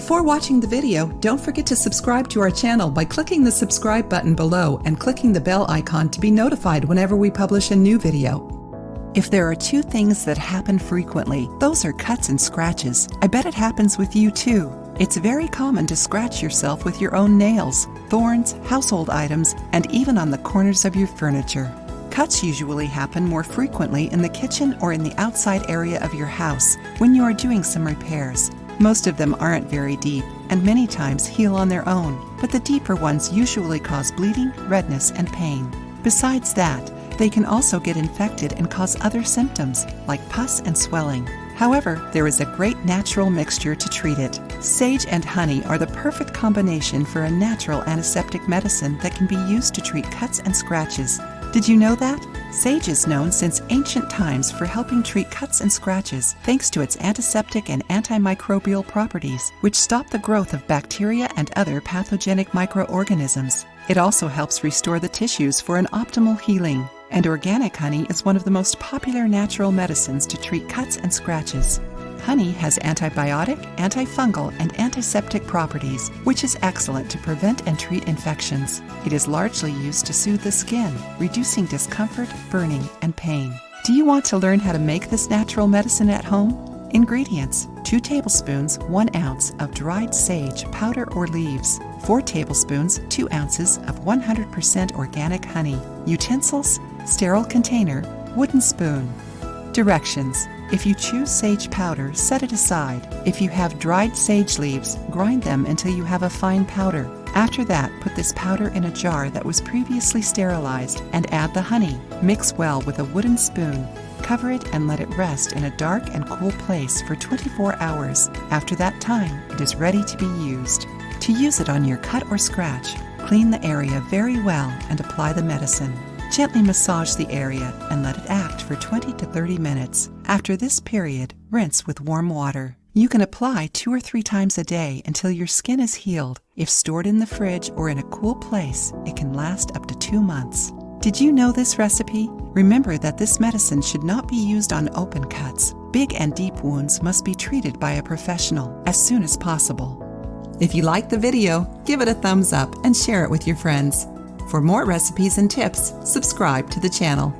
Before watching the video, don't forget to subscribe to our channel by clicking the subscribe button below and clicking the bell icon to be notified whenever we publish a new video. If there are two things that happen frequently, those are cuts and scratches. I bet it happens with you too. It's very common to scratch yourself with your own nails, thorns, household items, and even on the corners of your furniture. Cuts usually happen more frequently in the kitchen or in the outside area of your house when you are doing some repairs. Most of them aren't very deep and many times heal on their own, but the deeper ones usually cause bleeding, redness, and pain. Besides that, they can also get infected and cause other symptoms like pus and swelling. However, there is a great natural mixture to treat it. Sage and honey are the perfect combination for a natural antiseptic medicine that can be used to treat cuts and scratches. Did you know that? Sage is known since ancient times for helping treat cuts and scratches thanks to its antiseptic and antimicrobial properties, which stop the growth of bacteria and other pathogenic microorganisms. It also helps restore the tissues for an optimal healing. And organic honey is one of the most popular natural medicines to treat cuts and scratches. Honey has antibiotic, antifungal, and antiseptic properties, which is excellent to prevent and treat infections. It is largely used to soothe the skin, reducing discomfort, burning, and pain. Do you want to learn how to make this natural medicine at home? Ingredients: 2 tablespoons, 1 ounce of dried sage, powder or leaves, 4 tablespoons, 2 ounces of 100% organic honey. Utensils: sterile container, wooden spoon. Directions: if you choose sage powder, set it aside. If you have dried sage leaves, grind them until you have a fine powder. After that, put this powder in a jar that was previously sterilized and add the honey. Mix well with a wooden spoon. Cover it and let it rest in a dark and cool place for 24 hours. After that time, it is ready to be used. To use it on your cut or scratch, clean the area very well and apply the medicine. Gently massage the area and let it act for 20 to 30 minutes. After this period, rinse with warm water. You can apply 2 or 3 times a day until your skin is healed. If stored in the fridge or in a cool place, it can last up to 2 months. Did you know this recipe? Remember that this medicine should not be used on open cuts. Big and deep wounds must be treated by a professional as soon as possible. If you liked the video, give it a thumbs up and share it with your friends. For more recipes and tips, subscribe to the channel.